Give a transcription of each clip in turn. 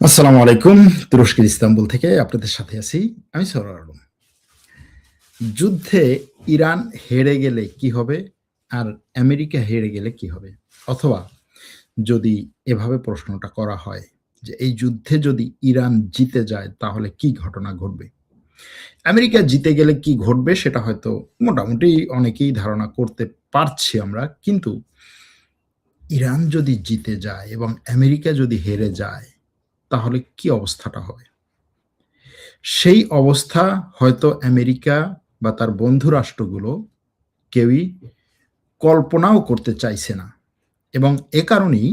আসসালামু আলাইকুম। তুরস্কের ইস্তাম্বুল থেকে আপনাদের সাথে আছি। আমি সরোয়ার আলম। যুদ্ধে ইরান হেরে গেলে কি হবে? আর আমেরিকা হেরে গেলে কি হবে? অথবা যদি এভাবে প্রশ্নটা করা হয় যে এই যুদ্ধে যদি ইরান জিতে যায় তাহলে কি ঘটনা ঘটবে? আমেরিকা জিতে গেলে কি ঘটবে সেটা হয়তো মোটামুটি অনেকেই ধারণা করতে পারছি আমরা। কিন্তু ইরান যদি জিতে যায় এবং আমেরিকা যদি হেরে যায় তাহলে কি অবস্থাটা হবে? সেই অবস্থা হয়তো আমেরিকা বা তার বন্ধু রাষ্ট্রগুলো কেউই কল্পনাও করতে চাইছে না এবং এ কারণেই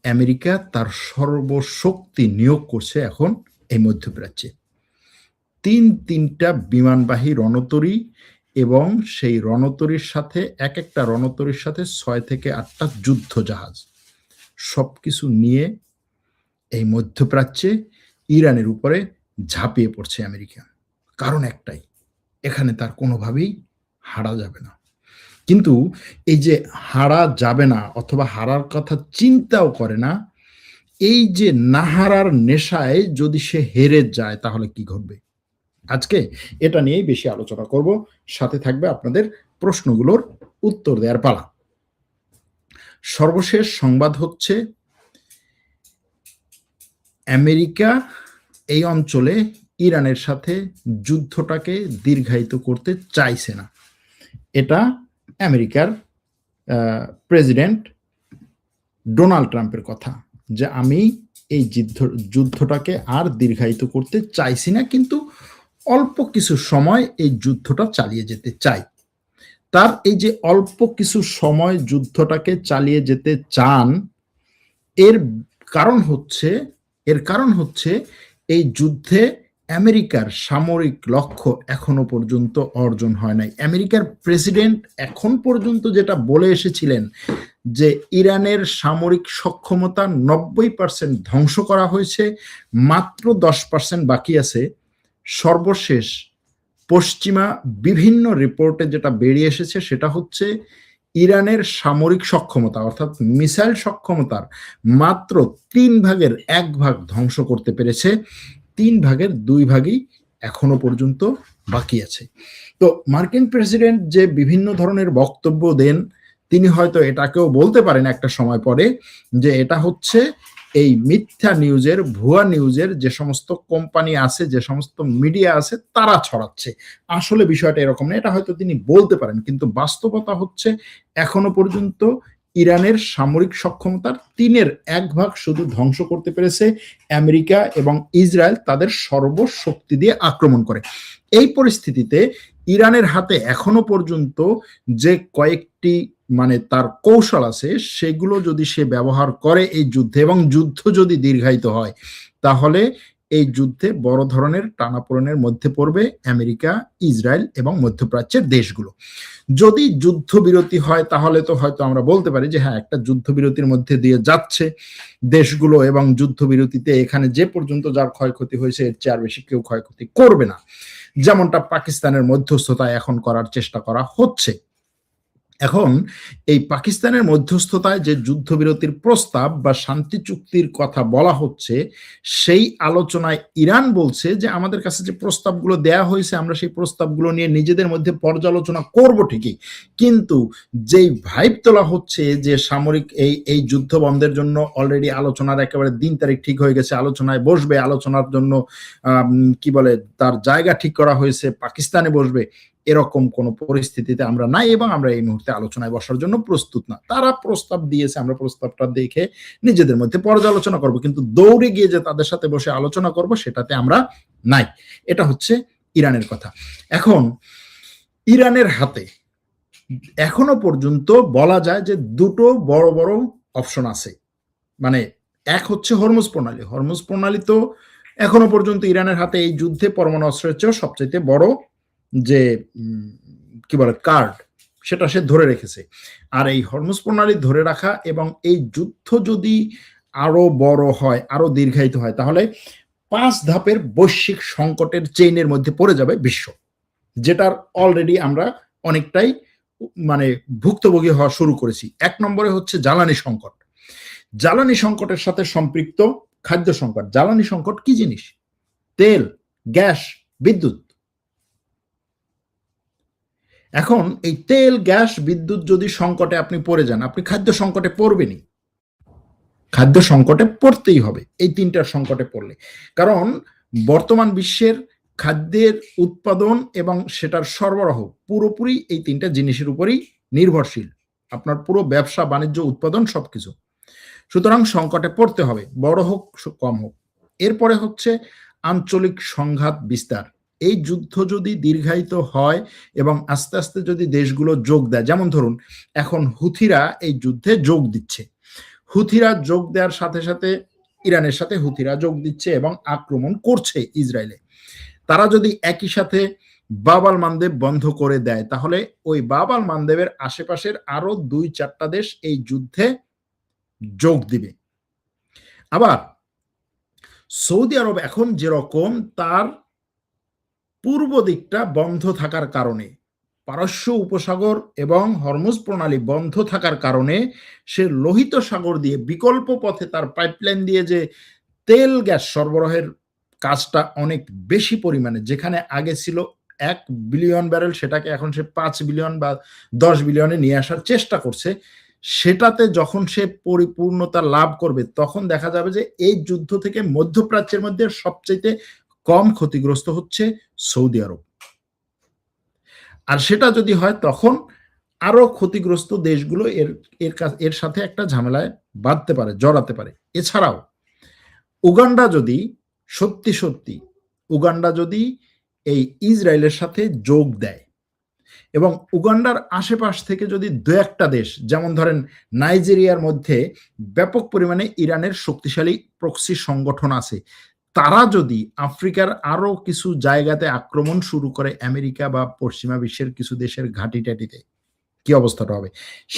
আমেরিকা তার সর্বশক্তি নিয়োগ করছে এখন এই মধ্যপ্রাচ্যে। তিনটা বিমানবাহী রণতরী এবং সেই রণতরীর সাথে একটা রণতরীর সাথে ৬ থেকে ৮টা যুদ্ধ জাহাজ সবকিছু নিয়ে এই মধ্যপ্রাচ্যে ইরানের উপরে ঝাঁপিয়ে পড়ছে আমেরিকা। কারণ একটাই, এখানে তার কোনোভাবেই হারা যাবে না। কিন্তু এই যে হারা যাবে না অথবা হারার কথা চিন্তাও করে না, এই যে না হারার নেশায় যদি সে হেরে যায় তাহলে কি ঘটবে? আজকে এটা নিয়েই বেশি আলোচনা করব। সাথে থাকবে আপনাদের প্রশ্নগুলোর উত্তর দেওয়ার পালা। সর্বশেষ সংবাদ হচ্ছে আমেরিকা এই অঞ্চলে ইরানের সাথে যুদ্ধটাকে দীর্ঘায়িত করতে চাইছে না। এটা আমেরিকার প্রেসিডেন্ট ডোনাল্ড ট্রাম্পের কথা যে আমি এই যুদ্ধটাকে আর দীর্ঘায়িত করতে চাইছি না, কিন্তু অল্প কিছু সময় এই যুদ্ধটা চালিয়ে যেতে চাই। তার এই যে অল্প কিছু সময় যুদ্ধটাকে চালিয়ে যেতে চান, এর কারণ হচ্ছে এই যুদ্ধে আমেরিকার সামরিক লক্ষ্য এখনো পর্যন্ত অর্জন হয় নাই। আমেরিকার প্রেসিডেন্ট এখন পর্যন্ত যেটা বলে এসেছিলেন যে ইরানের সামরিক সক্ষমতা ৯০% ধ্বংস করা হয়েছে, মাত্র ১০% বাকি আছে। সর্বশেষ পশ্চিমা বিভিন্ন রিপোর্টে যেটা বেরিয়ে এসেছে সেটা হচ্ছে ইরানের সামরিক সক্ষমতা অর্থাৎ মিসাইল সক্ষমতার মাত্র 1/3 ধ্বংস করতে পেরেছে। 2/3 এখনো পর্যন্ত বাকি আছে। তো মার্কিন প্রেসিডেন্ট যে বিভিন্ন ধরনের বক্তব্য দেন, তিনি হয়তো এটাকেও বলতে পারেন একটা সময় পরে যে এটা হচ্ছে এই মিথ্যা নিউজের, ভুয়া নিউজের যে সমস্ত কোম্পানি আছে, যে সমস্ত মিডিয়া আছে তারা ছড়াচ্ছে। আসলে বিষয়টা এরকম না, এটা হয়তো তিনি বলতে পারেন, কিন্তু বাস্তবতা হচ্ছে এখনো পর্যন্ত ইরানের সামরিক সক্ষমতার 1/3 শুধু ধ্বংস করতে পেরেছে আমেরিকা এবং ইসরায়েল তাদের সর্বশক্তি দিয়ে আক্রমণ করে। এই পরিস্থিতিতে ইরানের হাতে এখনো পর্যন্ত যে কয়েকটি তার কৌশল আছে সেগুলো যদি সে ব্যবহার করে এই যুদ্ধে এবং যুদ্ধ যদি দীর্ঘায়িত হয় তাহলে এই যুদ্ধে বড় ধরনের টানাপোড়েনের মধ্যে পড়বে আমেরিকা, ইসরায়েল এবং মধ্যপ্রাচ্যের দেশগুলো। যদি যুদ্ধবিরতি হয় তাহলে তো হয়তো আমরা বলতে পারি যে হ্যাঁ, একটা যুদ্ধবিরতির মধ্যে দিয়ে যাচ্ছে দেশগুলো এবং যুদ্ধবিরতিতে এখানে যে পর্যন্ত যার ক্ষয়ক্ষতি হয়েছে এর চেয়ে আর বেশি কেউ ক্ষয়ক্ষতি করবে না, যেমনটা পাকিস্তানের মধ্যস্থতায় এখন করার চেষ্টা করা হচ্ছে। এখন এই পাকিস্তানের মধ্যস্থতায় যে যুদ্ধবিরতির প্রস্তাব বা শান্তি চুক্তির কথা বলা হচ্ছে, সেই আলোচনায় ইরান বলছে যে আমাদের কাছে যে প্রস্তাবগুলো দেয়া হয়েছে আমরা সেই প্রস্তাবগুলো নিয়ে নিজেদের মধ্যে পর্যালোচনা করব ঠিকই, কিন্তু যেই ভাইব তোলা হচ্ছে যে সামরিক এই যুদ্ধ বন্ধের জন্য অলরেডি আলোচনার একেবারে দিন তারিখ ঠিক হয়ে গেছে, আলোচনায় বসবে, আলোচনার জন্য কি বলে তার জায়গা ঠিক করা হয়েছে, পাকিস্তানে বসবে, এরকম কোনো পরিস্থিতিতে আমরা নাই এবং আমরা এই মুহূর্তে আলোচনায় বসার জন্য প্রস্তুত না। তারা প্রস্তাব দিয়েছে, আমরা প্রস্তাবটা দেখে নিজেদের মধ্যে পর্যালোচনা করব, কিন্তু দৌড়ে গিয়ে যে তাদের সাথে বসে আলোচনা করব সেটাতে আমরা নাই। এটা হচ্ছে ইরানের কথা। এখন ইরানের হাতে এখনো পর্যন্ত বলা যায় যে দুটো বড় বড় অপশন আছে। এক হচ্ছে হরমুজ প্রণালী। হরমুজ প্রণালী তো এখনো পর্যন্ত ইরানের হাতে এই যুদ্ধে পরমাণু অস্ত্রের চেয়েও সবচাইতে বড় যে কি বলে কার্ড, সেটা সে ধরে রেখেছে। আর এই হরমুজ প্রণালী ধরে রাখা এবং এই যুদ্ধ যদি আরো বড় হয়, আরো দীর্ঘায়িত হয়, তাহলে 5 ধাপের বৈশ্বিক সংকটের চেইনের মধ্যে পড়ে যাবে বিশ্ব, যেটার অলরেডি আমরা অনেকটাই ভুক্তভোগী হওয়া শুরু করেছি। 1 নম্বরে হচ্ছে জ্বালানি সংকট। জ্বালানি সংকটের সাথে সম্পৃক্ত খাদ্য সংকট। জ্বালানি সংকট কি জিনিস? তেল, গ্যাস, বিদ্যুৎ। এখন এই তেল, গ্যাস, বিদ্যুৎ যদি সংকটে আপনি পড়ে যান, আপনি খাদ্য সংকটে পড়বেনই। খাদ্য সংকটে পড়তেই হবে এই তিনটার সংকটে পড়লে। কারণ বর্তমান বিশ্বের খাদ্যের উৎপাদন এবং সেটার সরবরাহ পুরোপুরি এই তিনটা জিনিসের উপরেই নির্ভরশীল। আপনার পুরো ব্যবসা, বাণিজ্য, উৎপাদন সবকিছু। সুতরাং সংকটে পড়তে হবে, বড় হোক কম হোক। এরপরে হচ্ছে আঞ্চলিক সংঘাত বিস্তার। এই যুদ্ধ যদি দীর্ঘায়িত হয় এবং আস্তে আস্তে যদি দেশগুলো যোগ দেয়, যেমন ধরুন এখন হুথিরা এই যুদ্ধে যোগ দিচ্ছে, হুথিরা যোগ দেওয়ার সাথে সাথে ইরানের সাথে হুথিরা যোগ দিচ্ছে এবং আক্রমণ করছে ইসরায়েলে। তারা যদি একই সাথে বাব আল মানদেব বন্ধ করে দেয়, তাহলে ওই বাব আল মানদেবের আশেপাশের আরো 2-4টা দেশ এই যুদ্ধে যোগ দিবে। আবার সৌদি আরব এখন যেরকম তার পূর্ব দিকটা বন্ধ থাকার কারণে, পারস্য উপসাগর এবং হরমুজ প্রণালী বন্ধ থাকার কারণে সে লোহিত সাগর দিয়ে বিকল্প পথে তার পাইপলাইন দিয়ে যে তেল গ্যাস সরবরাহের কাজটা অনেক বেশি পরিমাণে, যেখানে আগে ছিল 1 বিলিয়ন ব্যারেল, সেটাকে এখন সে 5 বিলিয়ন বা 10 বিলিয়নে নিয়ে আসার চেষ্টা করছে। সেটাতে যখন সে পরিপূর্ণতা লাভ করবে, তখন দেখা যাবে যে এই যুদ্ধ থেকে মধ্যপ্রাচ্যের মধ্যে সবচেয়ে কম ক্ষতিগ্রস্ত হচ্ছে সৌদি আরব। আর সেটা যদি হয়, তখন আরো ক্ষতিগ্রস্ত দেশগুলো এর সাথে একটা ঝামেলায় বাঁধতে পারে, জড়াতে পারে। এছাড়াও উগান্ডা যদি উগান্ডা যদি এই ইসরায়েলের সাথে যোগ দেয় এবং উগান্ডার আশেপাশ থেকে যদি 2-1টা দেশ, যেমন ধরেন নাইজেরিয়ার মধ্যে ব্যাপক পরিমাণে ইরানের শক্তিশালী প্রক্সি সংগঠন আছে, তারা যদি আফ্রিকার আরো কিছু জায়গাতে আক্রমণ শুরু করে আমেরিকা বা পশ্চিমা বিশ্বের কিছু দেশের ঘাঁটি টাটিতে, কি অবস্থাটা হবে?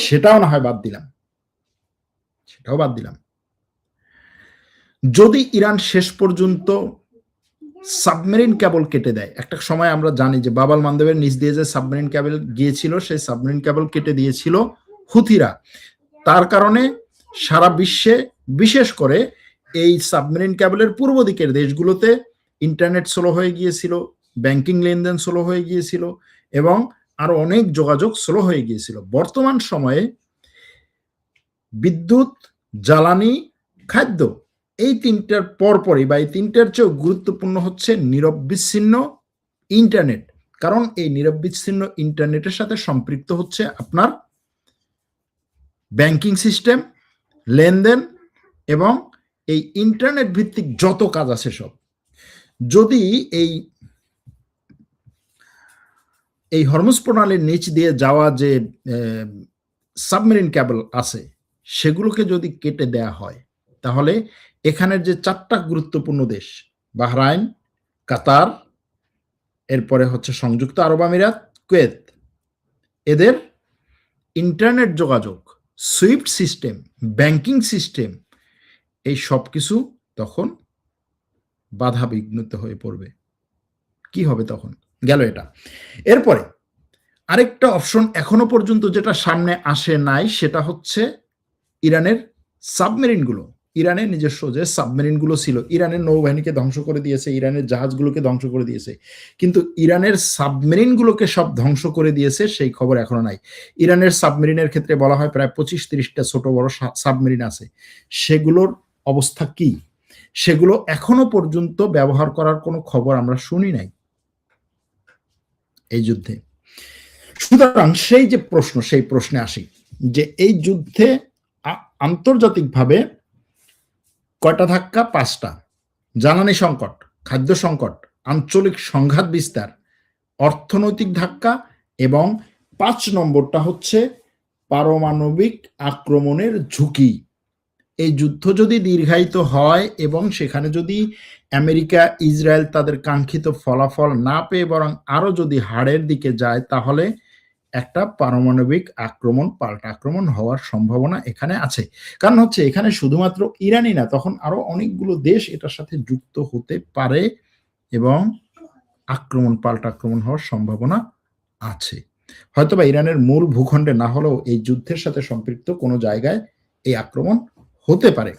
সেটাও না হয় বাদ দিলাম, যদি ইরান শেষ পর্যন্ত সাবমেরিন কেবল কেটে দেয়। একটা সময় আমরা জানি যে বাব আল মানদেবের নিচ দিয়ে যে সাবমেরিন কেবল গিয়েছিল, সেই সাবমেরিন কেবল কেটে দিয়েছিল হুথিরা। তার কারণে সারা বিশ্বে, বিশেষ করে এই সাবমেরিন কেবলের পূর্ব দিকের দেশগুলোতে ইন্টারনেট স্লো হয়ে গিয়েছিল, ব্যাংকিং লেনদেন স্লো হয়ে গিয়েছিল এবং আরো অনেক যোগাযোগ স্লো হয়ে গিয়েছিল। বর্তমান সময়ে বিদ্যুৎ, জ্বালানি, খাদ্য, এই তিনটার পরপরই বা এই তিনটার চেয়েও গুরুত্বপূর্ণ হচ্ছে নিরবিচ্ছিন্ন ইন্টারনেট। কারণ এই নিরবিচ্ছিন্ন ইন্টারনেটের সাথে সম্পৃক্ত হচ্ছে আপনার ব্যাংকিং সিস্টেম, লেনদেন এবং এই ইন্টারনেট ভিত্তিক যত কাজ আছে সব। যদি এই হরমুজ প্রণালীর নিচ দিয়ে যাওয়া যে সাবমেরিন কেবল আছে, সেগুলোকে যদি কেটে দেয়া হয়, তাহলে এখানের যে 4টা গুরুত্বপূর্ণ দেশ, বাহরাইন, কাতার, এরপরে হচ্ছে সংযুক্ত আরব আমিরাত, কুয়েত, এদের ইন্টারনেট যোগাযোগ, সুইফট সিস্টেম, ব্যাংকিং সিস্টেম, এই সব কিছু তখন বাধা বিঘ্নিত হয়ে পড়বে। কি হবে তখন? গেল এটা। এরপরে আরেকটা অপশন এখনো পর্যন্ত যেটা সামনে আসে নাই, সেটা হচ্ছে ইরানের সাবমেরিনগুলো। ইরানের নিজস্ব যে সাবমেরিনগুলো ছিল, ইরানের নৌবাহিনীকে ধ্বংস করে দিয়েছে, ইরানের জাহাজগুলোকে ধ্বংস করে দিয়েছে, কিন্তু ইরানের সাবমেরিনগুলোকে সব ধ্বংস করে দিয়েছে সেই খবর এখনো নাই। ইরানের সাবমেরিনের ক্ষেত্রে বলা হয় প্রায় 25-30টা ছোট বড় সাবমেরিন আছে। সেগুলোর অবস্থা কি? সেগুলো এখনো পর্যন্ত ব্যবহার করার কোনো খবর আমরা শুনি নাই এই যুদ্ধে। সুতরাং সেই যে প্রশ্ন, সেই প্রশ্নে আসি যে এই যুদ্ধে আন্তর্জাতিকভাবে কয়টা ধাক্কা? 5টা। জ্বালানি সংকট, খাদ্য সংকট, আঞ্চলিক সংঘাত বিস্তার, অর্থনৈতিক ধাক্কা এবং 5 নম্বরটা হচ্ছে পারমাণবিক আক্রমণের ঝুঁকি। এই যুদ্ধ যদি দীর্ঘায়িত হয় এবং সেখানে যদি আমেরিকা, ইসরায়েল তাদের কাঙ্ক্ষিত ফলাফল না পেয়ে বরং আরো যদি হারের দিকে যায়, তাহলে একটা পারমাণবিক আক্রমণ, পাল্টা আক্রমণ হওয়ার সম্ভাবনা এখানে আছে। কারণ হচ্ছে এখানে শুধুমাত্র ইরানই না, তখন আরো অনেকগুলো দেশ এটার সাথে যুক্ত হতে পারে এবং আক্রমণ, পাল্টা আক্রমণ হওয়ার সম্ভাবনা আছে। হয়তোবা ইরানের মূল ভূখণ্ডে না হলেও এই যুদ্ধের সাথে সম্পৃক্ত কোনো জায়গায় এই আক্রমণ হতে পারে।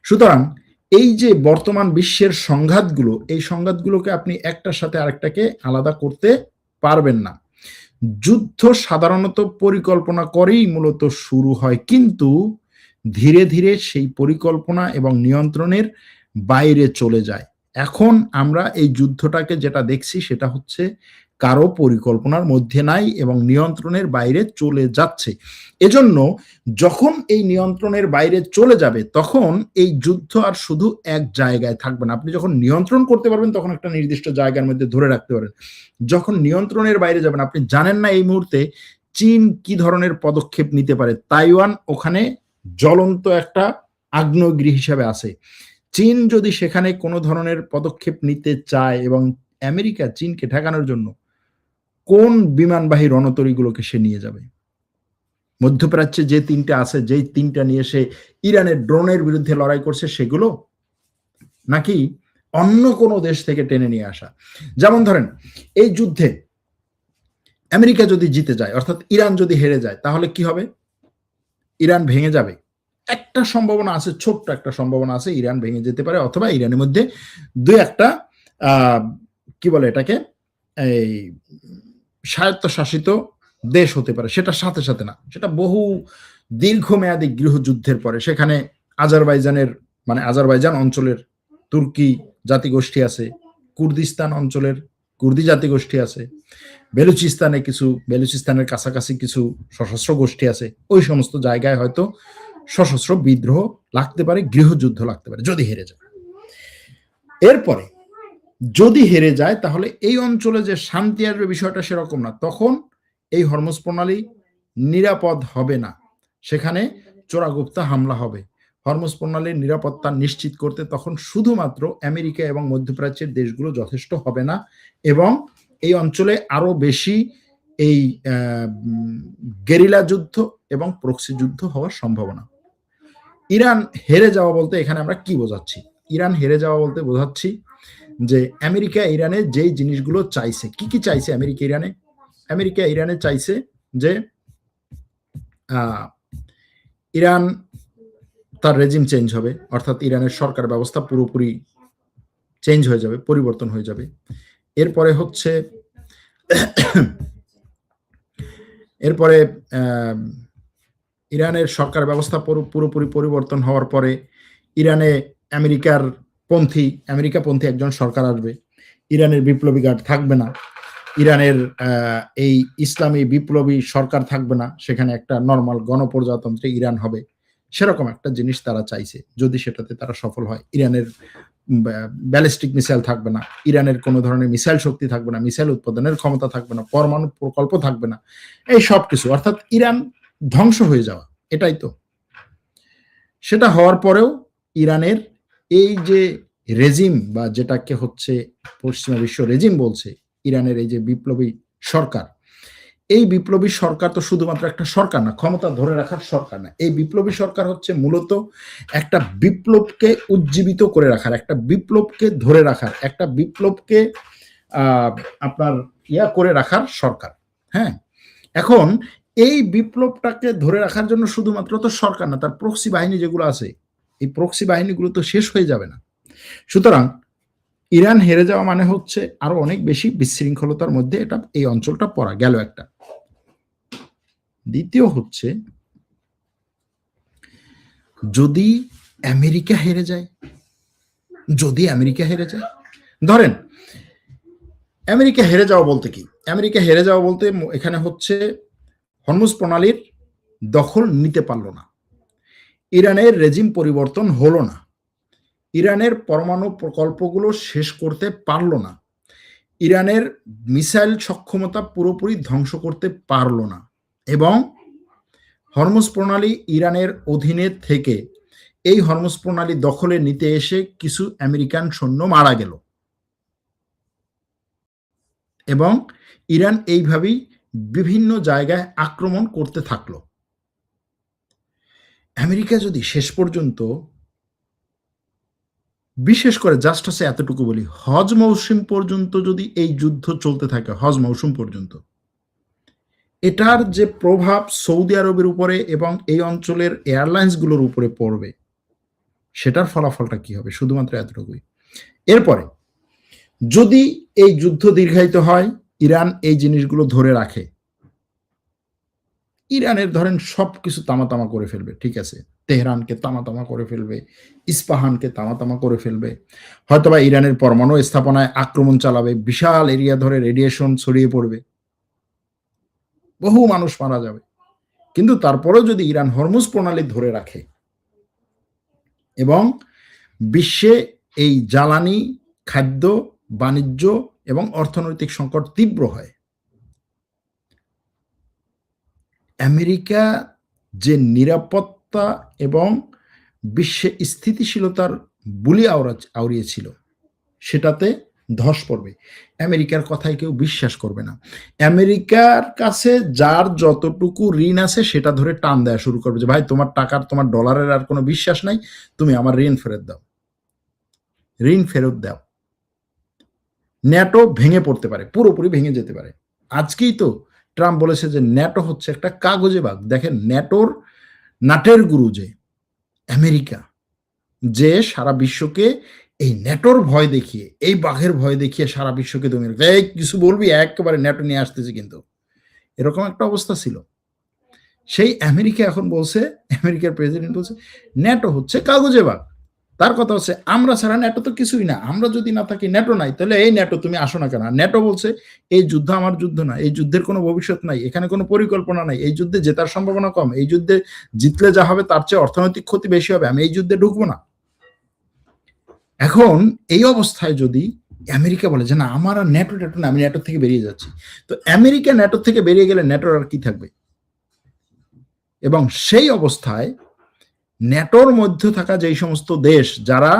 সুতরাং এই যে বর্তমান বিশ্বের সংঘাতগুলো, এই সংঘাতগুলোকে আপনি একটার সাথে আরেকটাকে আলাদা করতে পারবেন না। যুদ্ধ সাধারণত পরিকল্পনা করেই মূলত শুরু হয়, কিন্তু ধীরে ধীরে সেই পরিকল্পনা এবং নিয়ন্ত্রণের বাইরে চলে যায়। এখন আমরা এই যুদ্ধটাকে যেটা দেখছি সেটা হচ্ছে কারো পরিকল্পনার মধ্যে নাই এবং নিয়ন্ত্রণের বাইরে চলে যাচ্ছে। এজন্য যখন এই নিয়ন্ত্রণের বাইরে চলে যাবে তখন এই যুদ্ধ আর শুধু এক জায়গায় থাকবে না। আপনি যখন নিয়ন্ত্রণ করতে পারবেন তখন একটা নির্দিষ্ট জায়গার মধ্যে ধরে রাখতে পারেন। যখন নিয়ন্ত্রণের বাইরে যাবেন, আপনি জানেন না এই মুহূর্তে চীন কি ধরনের পদক্ষেপ নিতে পারে। তাইওয়ান ওখানে জ্বলন্ত একটা আগ্নেয়গিরি হিসাবে আছে। চীন যদি সেখানে কোনো ধরনের পদক্ষেপ নিতে চায় এবং আমেরিকা চীনকে ঠেকানোর জন্য কোন বিমানবাহী রণতরীগুলোকে সে নিয়ে যাবে? মধ্যপ্রাচ্যে যে তিনটা আছে, যেই তিনটা নিয়ে সে ইরানের ড্রোনের বিরুদ্ধে লড়াই করছে সেগুলো, নাকি অন্য কোনো দেশ থেকে টেনে নিয়ে আসা? যেমন ধরেন এই যুদ্ধে আমেরিকা যদি জিতে যায়, অর্থাৎ ইরান যদি হেরে যায়, তাহলে কি হবে? ইরান ভেঙে যাবে। একটা সম্ভাবনা আছে, ছোট্ট একটা সম্ভাবনা আছে, ইরান ভেঙে যেতে পারে, অথবা ইরানের মধ্যে দুই একটা কি বলে এটাকে, এই স্বায়ত্তশাসিত দেশ হতে পারে। সেটা সাথে সাথে না, সেটা বহু দীর্ঘমেয়াদী গৃহযুদ্ধের পরে। সেখানে আজারবাইজানের মানে আজারবাইজান অঞ্চলের তুর্কি জাতিগোষ্ঠী আছে, কুর্দিস্তান অঞ্চলের কুর্দি জাতিগোষ্ঠী আছে, বেলুচিস্তানের কাছাকাছি কিছু সশস্ত্র গোষ্ঠী আছে। ওই সমস্ত জায়গায় হয়তো সশস্ত্র বিদ্রোহ লাগতে পারে, গৃহযুদ্ধ লাগতে পারে যদি হেরে যায়। এরপরে যদি হেরে যায় তাহলে এই অঞ্চলে যে শান্তি আসবে বিষয়টা সেরকম না। তখন এই হরমুজ প্রণালী নিরাপদ হবে না, সেখানে চোরাগুপ্তা হামলা হবে। হরমুজ প্রণালীর নিরাপত্তা নিশ্চিত করতে তখন শুধুমাত্র আমেরিকা এবং মধ্যপ্রাচ্যের দেশগুলো যথেষ্ট হবে না, এবং এই অঞ্চলে আরো বেশি এই গেরিলা যুদ্ধ এবং প্রক্সি যুদ্ধ হওয়ার সম্ভাবনা। ইরান হেরে যাওয়া বলতে এখানে আমরা কি বোঝাচ্ছি? ইরান হেরে যাওয়া বলতে বোঝাচ্ছি যে আমেরিকা ইরানে যেই জিনিসগুলো চাইছে, কি কি চাইছে আমেরিকা ইরানে? আমেরিকা ইরানে চাইছে যে ইরান তার রেজিম চেঞ্জ হবে, অর্থাৎ ইরানের সরকার ব্যবস্থা পুরোপুরি চেঞ্জ হয়ে যাবে, পরিবর্তন হয়ে যাবে। এরপরে হচ্ছে ইরানের সরকার ব্যবস্থা পুরোপুরি পরিবর্তন হওয়ার পরে ইরানে আমেরিকাপন্থী একজন সরকার আসবে। ইরানের বিপ্লবী গার্ড থাকবে না, ইরানের এই ইসলামী বিপ্লবী সরকার থাকবে না, সেখানে একটা নর্মাল গণপ্রজাতন্ত্রে ইরান হবে। সেরকম একটা জিনিস তারা চাইছে, যদি সেটাতে তারা সফল হয়। ইরানের ব্যালিস্টিক মিসাইল থাকবে না, ইরানের কোনো ধরনের মিসাইল শক্তি থাকবে না, মিসাইল উৎপাদনের ক্ষমতা থাকবে না, পরমাণু প্রকল্প থাকবে না, এই সব কিছু, অর্থাৎ ইরান ধ্বংস হয়ে যাওয়া, এটাই তো। সেটা হওয়ার পরেও ইরানের এই যে রেজিম, বা যেটাকে হচ্ছে পশ্চিমা বিশ্ব রেজিম বলছে, ইরানের এই যে বিপ্লবী সরকার, এই বিপ্লবী সরকার তো শুধুমাত্র একটা সরকার না, ক্ষমতা ধরে রাখার সরকার না। এই বিপ্লবী সরকার হচ্ছে মূলত একটা বিপ্লবকে উজ্জীবিত করে রাখার, একটা বিপ্লবকে ধরে রাখার, একটা বিপ্লবকে আপনার করে রাখার সরকার। হ্যাঁ, এখন এই বিপ্লবটাকে ধরে রাখার জন্য শুধুমাত্র তো সরকার না, তার প্রক্সি বাহিনী যেগুলো আছে, এই প্রক্সি বাহিনীগুলো তো শেষ হয়ে যাবে না। সুতরাং ইরান হেরে যাওয়া মানে হচ্ছে আরো অনেক বেশি বিশৃঙ্খলতার মধ্যে এই অঞ্চলটা পড়া গেল একটা। দ্বিতীয় হচ্ছে, যদি আমেরিকা হেরে যায়, ধরেন আমেরিকা হেরে যাওয়া বলতে কি? আমেরিকা হেরে যাওয়া বলতে এখানে হচ্ছে হরমুজ প্রণালীর দখল নিতে পারলো না, ইরানের রেজিম পরিবর্তন হলো না, ইরানের পরমাণু প্রকল্পগুলো শেষ করতে পারলো না, ইরানের মিসাইল সক্ষমতা পুরোপুরি ধ্বংস করতে পারলো না, এবং হরমুজ প্রণালী ইরানের অধীনে থেকে এই হরমুজ প্রণালী দখলে নিতে এসে কিছু আমেরিকান সৈন্য মারা গেল, এবং ইরান এইভাবেই বিভিন্ন জায়গায় আক্রমণ করতে থাকলো। আমেরিকা যদি শেষ পর্যন্ত, বিশেষ করে জাস্ট হচ্ছে এতটুকু বলি, হজ মৌসুম পর্যন্ত যদি এই যুদ্ধ চলতে থাকে, হজ মৌসুম পর্যন্ত, এটার যে প্রভাব সৌদি আরবের উপরে এবং এই অঞ্চলের এয়ারলাইন্সগুলোর উপরে পড়বে, সেটার ফলাফলটা কি হবে, শুধুমাত্র এতটুকুই। এরপরে যদি এই যুদ্ধ দীর্ঘায়িত হয়, ইরান এই জিনিসগুলো ধরে রাখে, ইরানের ধরেন সবকিছু তামাতামা করে ফেলবে, ঠিক আছে, তেহরানকে তামাতামা করে ফেলবে, ইস্পাহানকে তামাতামা করে ফেলবে, হয়তোবা ইরানের পরমাণু স্থাপনায় আক্রমণ চালাবে, বিশাল এরিয়া ধরে রেডিয়েশন ছড়িয়ে পড়বে, বহু মানুষ মারা যাবে। কিন্তু তারপরেও যদি ইরান হরমুজ প্রণালী ধরে রাখে এবং বিশ্বে এই জ্বালানি, খাদ্য, বাণিজ্য এবং অর্থনৈতিক সংকট তীব্র হয়, আমেরিকা যে নিরাপত্তা এবং বিশ্বে স্থিতিশীলতার বুলি আওড়িয়েছিল সেটাতে ধস পড়বে। আমেরিকার কথায় কেউ বিশ্বাস করবে না। আমেরিকার কাছে যার যতটুকু ঋণ আছে সেটা ধরে টান দেওয়া শুরু করবে যে ভাই তোমার টাকার, তোমার ডলারের আর কোনো বিশ্বাস নাই, তুমি আমার ঋণ ফেরত দাও, ঋণ ফেরত দাও। ন্যাটো ভেঙে পড়তে পারে, পুরোপুরি ভেঙে যেতে পারে। আজকেই তো ট্রাম্প বলেছে যে ন্যাটো হচ্ছে একটা কাগজে বাঘ। দেখেন ন্যাটোর নাটের গুরু যে আমেরিকা, যে সারা বিশ্বকে এই ন্যাটোর ভয় দেখিয়ে, এই বাঘের ভয় দেখিয়ে সারা বিশ্বকে দমিয়ে রাখছে, এই কিছু বলবি একেবারে ন্যাটো নিয়ে আসতেছে, কিন্তু এরকম একটা অবস্থা ছিল। সেই আমেরিকা এখন বলছে, আমেরিকার প্রেসিডেন্ট বলছে ন্যাটো হচ্ছে কাগজে বাঘ। তার কথা হচ্ছে আমরা ছাড়া ন্যাটো তো কিছুই না, আমরা যদি না থাকি ন্যাটো নাই, তাহলে এই ন্যাটো তুমি আসো না কেন। ন্যাটো বলছে এই যুদ্ধ আমার যুদ্ধ না, এই যুদ্ধের কোনো ভবিষ্যৎ নাই, এখানে কোনো পরিকল্পনা নাই, এই যুদ্ধে জেতার সম্ভাবনা কম, এই যুদ্ধে জিতলে যা হবে তার চেয়ে অর্থনৈতিক ক্ষতি বেশি হবে, আমি এই যুদ্ধে ঢুকবো না। এখন এই অবস্থায় যদি আমেরিকা বলে যে না আমার আর ন্যাটো ট্যাটো না, আমি ন্যাটো থেকে বেরিয়ে যাচ্ছি, তো আমেরিকা ন্যাটো থেকে বেরিয়ে গেলে ন্যাটোর আর কি থাকবে? এবং সেই অবস্থায় ন্যাটোর মধ্যে থাকা যেই সমস্ত দেশ যারা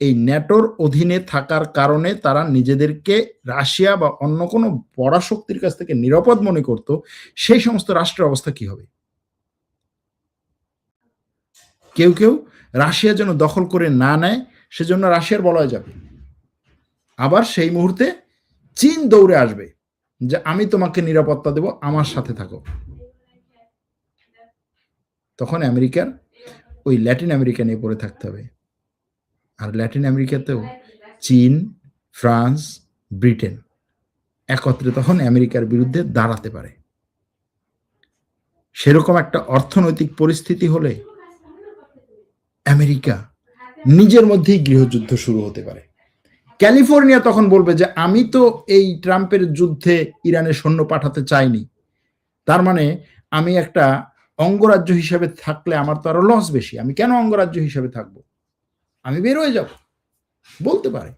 এই ন্যাটোর অধীনে থাকার কারণে তারা নিজেদেরকে রাশিয়া বা অন্য কোনো পরাশক্তির কাছ থেকে নিরাপদ মনে করত, সেই সমস্ত রাষ্ট্রের অবস্থা কি হবে? কেউ কেউ রাশিয়া যেন দখল করে না নেয় সেজন্য রাশিয়ার বলয় যাবে, আবার সেই মুহূর্তে চীন দৌড়ে আসবে যে আমি তোমাকে নিরাপত্তা দেব, আমার সাথে থাকো। তখন আমেরিকার ওই ল্যাটিন আমেরিকা নিয়ে পড়ে থাকতে হবে। আর ল্যাটিন আমেরিকাতেও চীন, ফ্রান্স, ব্রিটেন একত্রে তখন আমেরিকার বিরুদ্ধে দাঁড়াতে পারে। সেরকম একটা অর্থনৈতিক পরিস্থিতি হলে আমেরিকা নিজের মধ্যেই গৃহযুদ্ধ শুরু হতে পারে। ক্যালিফোর্নিয়া তখন বলবে যে আমি তো এই ট্রাম্পের যুদ্ধে ইরানের সৈন্য পাঠাতে চাইনি, তার মানে আমি একটা অঙ্গরাজ্য হিসেবে থাকলে আমার তো আরো লস বেশি, আমি কেন অঙ্গরাজ্য হিসেবে থাকবো, আমি বের হয়ে যাব, বলতে পারে।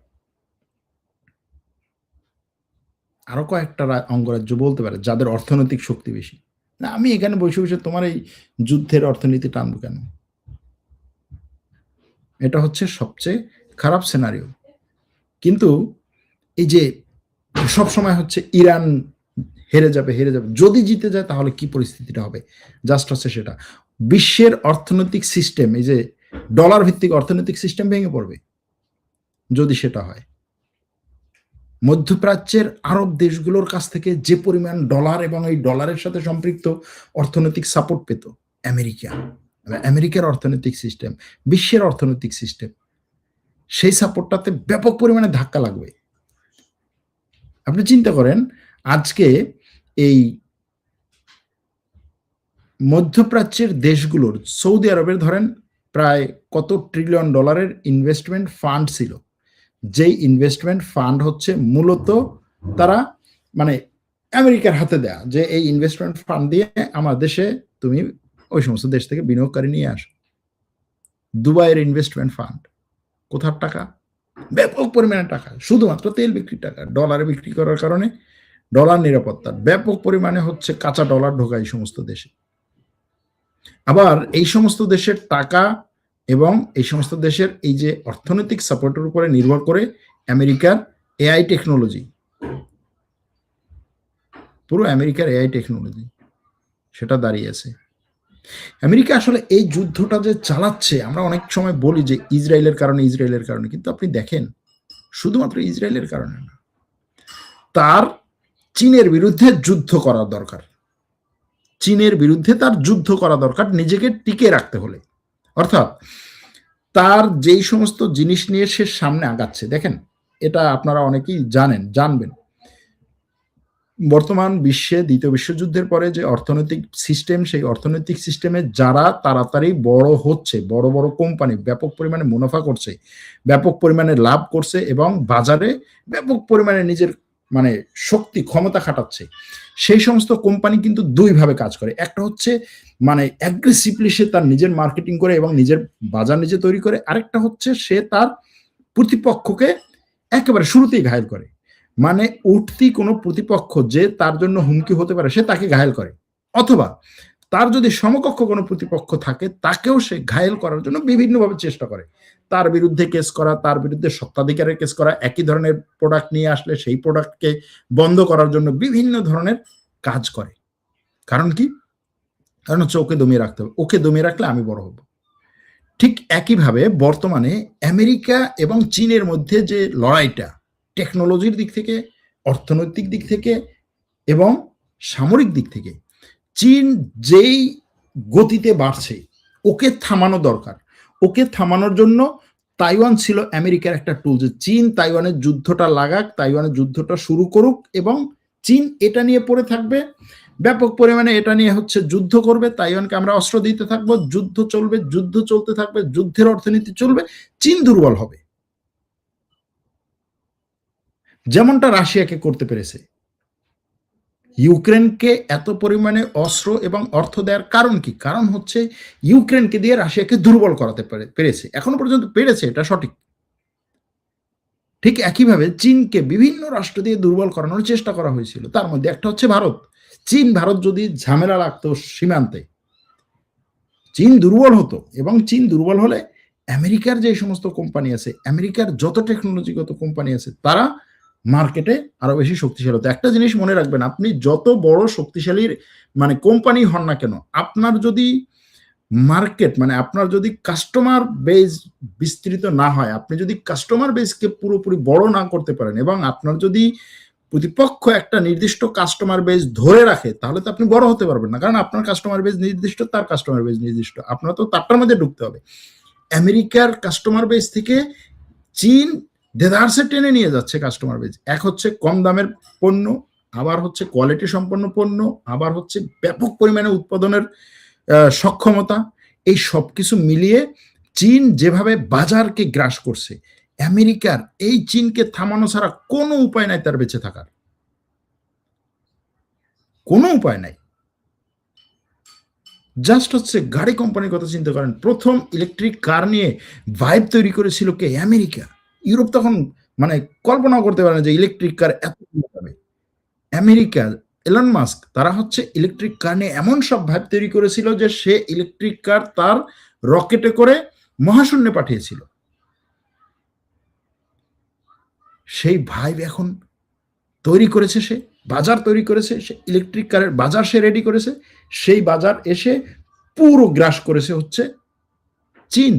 আরো কয়েকটা অঙ্গরাজ্য বলতে পারে যাদের অর্থনৈতিক শক্তি বেশি, না আমি এখানে বসে বসে তোমার এই যুদ্ধের অর্থনীতি টানবো কেন। এটা হচ্ছে সবচেয়ে খারাপ সিনারিও। কিন্তু এই যে সব সময় হচ্ছে ইরান হেরে যাবে, যদি জিতে যায় তাহলে কি পরিস্থিতিটা হবে, জাস্ট হচ্ছে সেটা বিশ্বের অর্থনৈতিক সিস্টেম, এই যে ডলার ভিত্তিক অর্থনৈতিক সিস্টেম ভেঙে পড়বে যদি সেটা হয়। মধ্যপ্রাচ্যের আরব দেশগুলোর কাছ থেকে যে পরিমাণ ডলার এবং এই ডলারের সাথে সম্পৃক্ত অর্থনৈতিক সাপোর্ট পেত আমেরিকা, আমেরিকার অর্থনৈতিক সিস্টেম, বিশ্বের অর্থনৈতিক সিস্টেম, সেই সাপোর্টটাতে ব্যাপক পরিমাণে ধাক্কা লাগবে। আপনি চিন্তা করেন আজকে এই মধ্যপ্রাচ্যের দেশগুলোর, সৌদি আরবের ধরেন প্রায় কত ট্রিলিয়ন ডলারের ইনভেস্টমেন্ট ফান্ড ছিল, যেই ইনভেস্টমেন্ট ফান্ড হচ্ছে মূলত তারা মানে আমেরিকার হাতে দেয়া, যে এই ইনভেস্টমেন্ট ফান্ড দিয়ে আমার দেশে তুমি ওই সমস্ত দেশ থেকে বিনিয়োগকারী নিয়ে আসো। দুবাইয়ের ইনভেস্টমেন্ট ফান্ড, কোথার টাকা? ব্যাপক পরিমাণে টাকা, শুধুমাত্র তেল বিক্রির টাকা, ডলারে বিক্রি করার কারণে ডলার নিরাপত্তা, ব্যাপক পরিমাণে হচ্ছে কাঁচা ডলার ঢোকায় এই সমস্ত দেশে। আবার এই সমস্ত দেশের টাকা এবং এই সমস্ত দেশের এই যে অর্থনৈতিক সাপোর্টের উপরে নির্ভর করে আমেরিকার এআই টেকনোলজি, পুরো আমেরিকার এআই টেকনোলজি সেটা দাঁড়িয়ে আছে। আমেরিকা আসলে এই যুদ্ধটা যে চালাচ্ছে, আমরা অনেক সময় বলি যে ইসরায়েলের কারণে, কিন্তু আপনি দেখেন শুধুমাত্র ইসরায়েলের কারণে না, তার চীনের বিরুদ্ধে যুদ্ধ করা দরকার, চীনের বিরুদ্ধে তার যুদ্ধ করা দরকার নিজেকে টিকে রাখতে হলে। অর্থাৎ তার যেই সমস্ত জিনিস নিয়ে সে সামনে আগাচ্ছে, দেখেন এটা আপনারা অনেকেই জানবেন, বর্তমান বিশ্বে দ্বিতীয় বিশ্বযুদ্ধের পরে যে অর্থনৈতিক সিস্টেম, সেই অর্থনৈতিক সিস্টেমে যারা তাড়াতাড়ি বড় হচ্ছে, বড় বড় কোম্পানি ব্যাপক পরিমাণে মুনাফা করছে, ব্যাপক পরিমাণে লাভ করছে এবং বাজারে ব্যাপক পরিমাণে নিজের মানে শক্তি ক্ষমতা খাটাচ্ছে, সেই সমস্ত কোম্পানি কিন্তু দুই ভাবে কাজ করে। একটা হচ্ছে মানে অ্যাগ্রেসিভলি সে তার নিজের মার্কেটিং করে এবং নিজের বাজার নিজে তৈরি করে, আরেকটা হচ্ছে সে তার প্রতিপক্ষকে একেবারে শুরুতেই ঘায়েল করে। মানে উঠতি কোনো প্রতিপক্ষ যে তার জন্য হুমকি হতে পারে সে তাকে ঘায়েল করে, অথবা তার যদি সমকক্ষ কোনো প্রতিপক্ষ থাকে তাকেও সে ঘায়েল করার জন্য বিভিন্নভাবে চেষ্টা করে, তার বিরুদ্ধে কেস করা, তার বিরুদ্ধে সত্ত্বাধিকারের কেস করা, একই ধরনের প্রোডাক্ট নিয়ে আসলে সেই প্রোডাক্টকে বন্ধ করার জন্য বিভিন্ন ধরনের কাজ করে। কারণ কি? কারণ হচ্ছে ওকে দমিয়ে রাখতে হবে, ওকে দমিয়ে রাখলে আমি বড় হব। ঠিক একইভাবে বর্তমানে আমেরিকা এবং চীনের মধ্যে যে লড়াইটা টেকনোলজির দিক থেকে, অর্থনৈতিক দিক থেকে এবং সামরিক দিক থেকে চীন যেই গতিতে বাড়ছে, ওকে থামানো দরকার। ওকে থামানোর জন্য তাইওয়ান ছিল আমেরিকার একটা টুল, যে চীন তাইওয়ানের যুদ্ধটা লাগাক, তাইওয়ানের যুদ্ধটা শুরু করুক এবং চীন এটা নিয়ে পড়ে থাকবে, ব্যাপক পরিমাণে এটা নিয়ে হচ্ছে যুদ্ধ করবে, তাইওয়ানকে আমরা অস্ত্র দিতে থাকবো, যুদ্ধ চলবে, যুদ্ধ চলতে থাকবে, যুদ্ধের অর্থনীতি চলবে, চীন দুর্বল হবে। যেমনটা রাশিয়াকে করতে পেরেছে। ইউক্রেনকে এত পরিমাণে অস্ত্র এবং অর্থ দেওয়ার কারণ কি? কারণ হচ্ছে ইউক্রেনকে দিয়ে রাশিয়াকে দুর্বল করাতে পেরেছে, এখনো পর্যন্ত পেরেছে, এটা সঠিক। ঠিক একইভাবে চীনকে বিভিন্ন রাষ্ট্র দিয়ে দুর্বল করানোর চেষ্টা করা হয়েছিল, তার মধ্যে একটা হচ্ছে ভারত। চীন ভারত যদি ঝামেলা রাখতো সীমান্তে, চীন দুর্বল হতো, এবং চীন দুর্বল হলে আমেরিকার যে সমস্ত কোম্পানি আছে, আমেরিকার যত টেকনোলজিগত কোম্পানি আছে, তারা মার্কেটে আরো বেশি শক্তিশালী হতো। একটা জিনিস মনে রাখবেন, আপনি যত বড় শক্তিশালী মানে কোম্পানি হন না কেন, আপনার যদি মার্কেট মানে আপনার যদি কাস্টমার বেস বিস্তৃত না হয়, আপনি যদি কাস্টমার বেসকে পুরোপুরি বড় না করতে পারেন এবং আপনার যদি প্রতিপক্ষ একটা নির্দিষ্ট কাস্টমার বেস ধরে রাখে, তাহলে তো আপনি বড় হতে পারবেন না, কারণ আপনার কাস্টমার বেস নির্দিষ্ট, তার কাস্টমার বেস নির্দিষ্ট, আপনার তো তারটার মধ্যে ঢুকতে হবে। আমেরিকার কাস্টমার বেস থেকে চীন দেদারসে টেনে নিয়ে যাচ্ছে কাস্টমার বেস। এক হচ্ছে কম দামের পণ্য, আবার হচ্ছে কোয়ালিটি সম্পন্ন পণ্য, আবার হচ্ছে ব্যাপক পরিমাণে উৎপাদনের সক্ষমতা, এই সবকিছু মিলিয়ে চীন যেভাবে বাজারকে গ্রাস করছে, আমেরিকার এই চীনকে থামানো ছাড়া কোনো উপায় নাই তার বেঁচে থাকার, কোনো উপায় নাই। জাস্ট হচ্ছে গাড়ি কোম্পানির কথা চিন্তা করেন, প্রথম ইলেকট্রিক কার নিয়ে ভাইব তৈরি করেছিল কে? আমেরিকা। ইউরোপ তখন মানে কল্পনাও করতে পারে না যে ইলেকট্রিক কার এত যাবে। আমেরিকা, এলন মাস্ক, তারা হচ্ছে ইলেকট্রিক কার নিয়ে এমন সব ভাইব তৈরি করেছিল যে সে ইলেকট্রিক কার তার রকেটে করে মহাশূন্যে পাঠিয়েছিল। সেই ভাইব এখন তৈরি করেছে, সে বাজার তৈরি করেছে, সে ইলেকট্রিক কারের বাজার সে রেডি করেছে, সেই বাজার এসে পুরো গ্রাস করেছে হচ্ছে চীন।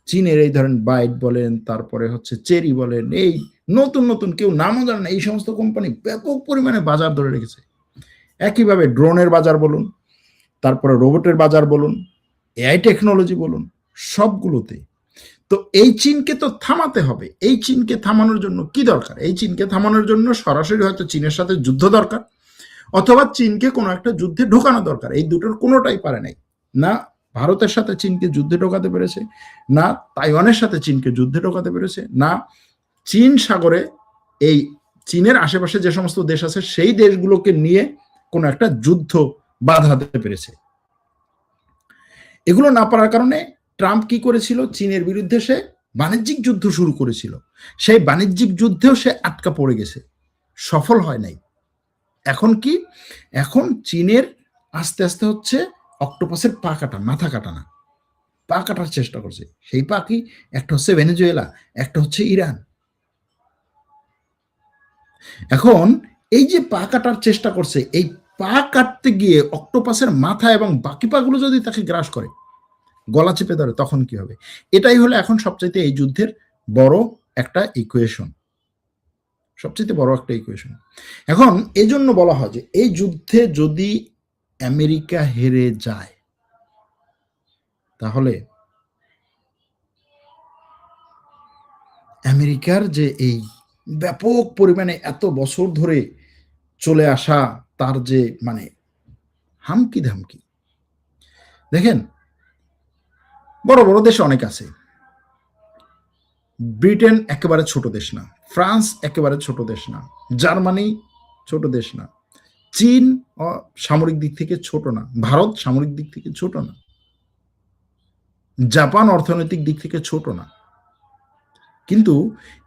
চীনের এই ধরেন বাইট বলেন, তারপরে হচ্ছে চেরি বলেন, এই নতুন নতুন কেউ নামও জানে না, এই সমস্ত কোম্পানি ব্যাপক পরিমাণে বাজার ধরে রেখেছে। একইভাবে ড্রোনের বাজার বলুন, তারপরে রোবটের বাজার বলুন, এআই টেকনোলজি বলুন, সবগুলোতে। তো এই চীনকে তো থামাতে হবে। এই চীনকে থামানোর জন্য কি দরকার? এই চীনকে থামানোর জন্য সরাসরি হয়তো চীনের সাথে যুদ্ধ দরকার, অথবা চীনকে কোনো একটা যুদ্ধে ঢোকানো দরকার। এই দুটোর কোনোটাই পারে নাই। না ভারতের সাথে চীনকে যুদ্ধে ঢোকাতে পেরেছে, না তাইওয়ানের সাথে চীনকে যুদ্ধে ঢোকাতে পেরেছে, না চীন সাগরে এই চীনের আশেপাশে যে সমস্ত দেশ আছে সেই দেশগুলোকে নিয়ে কোনো একটা যুদ্ধ বাধাতে পেরেছে। এগুলো না পারার কারণে ট্রাম্প কি করেছিল? চীনের বিরুদ্ধে সে বাণিজ্যিক যুদ্ধ শুরু করেছিল। সেই বাণিজ্যিক যুদ্ধেও সে আটকা পড়ে গেছে, সফল হয় নাই। এখন কি? এখন চীনের আস্তে আস্তে হচ্ছে অক্টোপাসের পা কাটা, মাথা কাটা না, পা কাটার চেষ্টা করছে। সেই পা কি? একটা হচ্ছে ভেনেজুয়েলা, একটা হচ্ছে ইরান। এখন এই যে পা কাটার চেষ্টা করছে, এই পা কাটতে গিয়ে অক্টোপাসের মাথা এবং বাকি পাগুলো যদি তাকে গ্রাস করে, গলা চেপে ধরে, তখন কি হবে? এটাই হলো এখন সবচাইতে এই যুদ্ধের বড় একটা ইকুয়েশন, সবচেয়ে বড় একটা ইকুয়েশন। এখন এজন্য বলা হয় যে এই যুদ্ধে যদি আমেরিকা হেরে যায়, তাহলে আমেরিকার যে এই ব্যাপক পরিমাণে এত বছর ধরে চলে আসা তার যে মানে হামকি ধামকি, দেখেন বড় বড় দেশ অনেক আছে, ব্রিটেন একেবারে ছোট দেশ না, ফ্রান্স একেবারে ছোট দেশ না, জার্মানি ছোট দেশ না, চীন সামরিক দিক থেকে ছোট না, ভারত সামরিক দিক থেকে ছোট না, জাপান অর্থনৈতিক দিক থেকে ছোট না, কিন্তু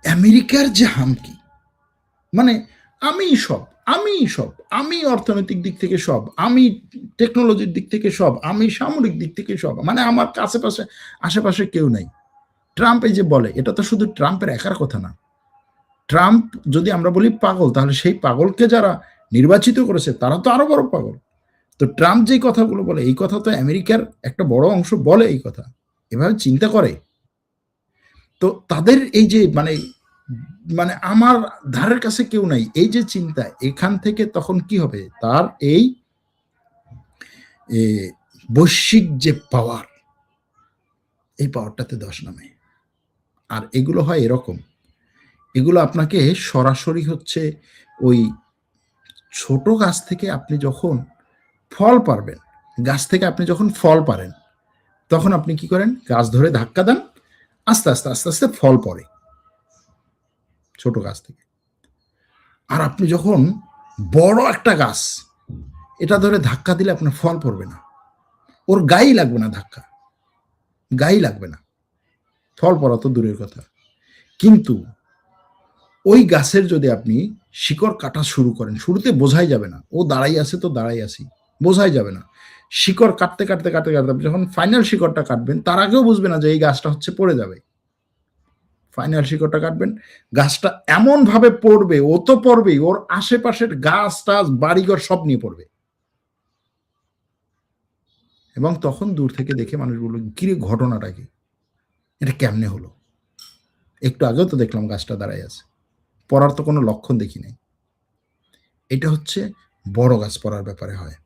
আমেরিকার যে হামকি, মানে আমি সব, আমি অর্থনৈতিক দিক থেকে সব, আমি টেকনোলজির দিক থেকে সব, আমি সামরিক দিক থেকে সব, মানে আমার আশেপাশে কেউ নাই। ট্রাম্প এই যে বলে, এটা তো শুধু ট্রাম্পের একার কথা না। ট্রাম্প যদি আমরা বলি পাগল, তাহলে সেই পাগলকে যারা নির্বাচিত করেছে তারা তো আরো বড় পাগল। তো ট্রাম্প যেই কথাগুলো বলে, এই কথা তো আমেরিকার একটা বড় অংশ বলে এই কথা, এভাবে চিন্তা করে। তো তাদের এই যে মানে মানে আমার ধারের কাছে কেউ নাই, এই যে চিন্তা, এখান থেকে তখন কি হবে, তার এই বৈশ্বিক যে পাওয়ার, এই পাওয়ারটাতে ধস নামে। আর এগুলো হয় এরকম, এগুলো আপনাকে সরাসরি হচ্ছে ওই ছোট গাছ থেকে আপনি যখন ফল পারবেন, গাছ থেকে আপনি যখন ফল পারেন, তখন আপনি কি করেন, গাছ ধরে ধাক্কা দেন, আস্তে আস্তে আস্তে আস্তে ফল পড়ে ছোট গাছ থেকে। আর আপনি যখন বড় একটা গাছ, এটা ধরে ধাক্কা দিলে আপনার ফল পড়বে না, ওর গায়ে লাগবে না, ধাক্কা গায়ে লাগবে না, ফল পড়া তো দূরের কথা। কিন্তু ওই গাছের যদি আপনি শিকড় কাটা শুরু করেন, শুরুতে বোঝাই যাবে না, ও দাঁড়াই আছে তো দাঁড়াই আছি, বোঝাই যাবে না। শিকড় কাটতে কাটতে কাটতে কাটতে যখন ফাইনাল শিকড়টা কাটবেন, তার আগেও বুঝবে না যে এই গাছটা হচ্ছে পড়ে যাবে। ফাইনাল শিকড়টা কাটবেন, গাছটা এমন ভাবে পড়বে, ও তো পড়বেই, ওর আশেপাশের গাছ টাছ বাড়িঘর সব নিয়ে পড়বে। এবং তখন দূর থেকে দেখে মানুষগুলো, কিরে ঘটনাটা কি, এটা কেমনে হলো, একটু আগেও তো দেখলাম গাছটা দাঁড়ায় আছে, পড়ার তো কোনো লক্ষণ দেখি নাই। এটা হচ্ছে বড় গাছ পড়ার ব্যাপারে হয়।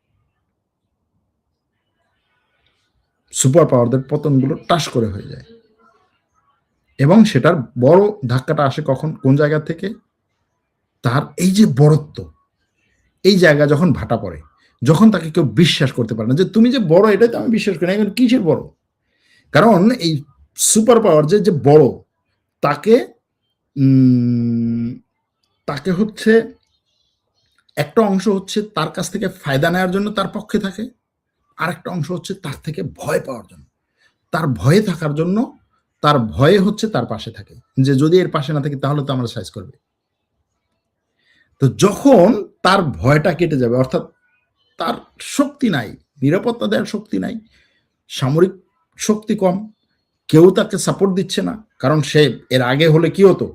সুপার পাওয়ারদের পতনগুলো টাস করে হয়ে যায়, এবং সেটার বড় ধাক্কাটা আসে কখন, কোন জায়গা থেকে, তার এই যে বড়ত্ব, এই জায়গা যখন ভাটা পড়ে, যখন তাকে কেউ বিশ্বাস করতে পারে না যে তুমি যে বড়, এটাই তো আমি বিশ্বাস করি না, এখন কিসের বড়। কারণ এই সুপার পাওয়ার যে বড়, তাকে তাকে হচ্ছে একটা অংশ হচ্ছে তার কাছ থেকে ফায়দা নেওয়ার জন্য তার পক্ষে থাকে, আরেকটা অংশ হচ্ছে তার থেকে ভয় পাওয়ার জন্য, তার ভয়ে থাকার জন্য, তার ভয়ে হচ্ছে তার পাশে থাকে, যে যদি এর পাশে না থাকে তাহলে তো আমরা সাইজ করবে। তো যখন তার ভয়টা কেটে যাবে, অর্থাৎ তার শক্তি নাই, নিরাপত্তা দেওয়ার শক্তি নাই, সামরিক শক্তি কম, কেউ তাকে সাপোর্ট দিচ্ছে না, কারণ সে এর আগে হলে কি হতো,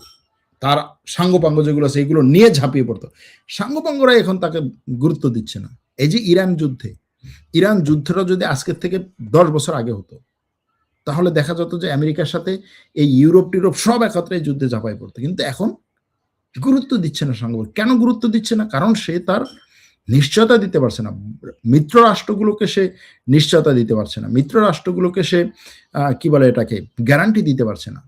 তার সাঙ্গপাঙ্গ যেগুলো আছে এগুলো নিয়ে ঝাঁপিয়ে পড়তো, সাঙ্গপাঙ্গরা এখন তাকে গুরুত্ব দিচ্ছে না। এই যে ইরান যুদ্ধটা যদি আজকের থেকে 10 বছর আগে হতো, তাহলে দেখা যেত যে আমেরিকার সাথে এই ইউরোপ টিউরোপ সব একত্রে যুদ্ধে ঝাঁপাই পড়তো। কিন্তু এখন গুরুত্ব দিচ্ছে না সাঙ্গপাঙ্গ। কেন গুরুত্ব দিচ্ছে না? কারণ সে তার নিশ্চয়তা দিতে পারছে না, মিত্র রাষ্ট্রগুলোকে সে নিশ্চয়তা দিতে পারছে না, মিত্র রাষ্ট্রগুলোকে সে কি বলে এটাকে গ্যারান্টি দিতে পারছে না।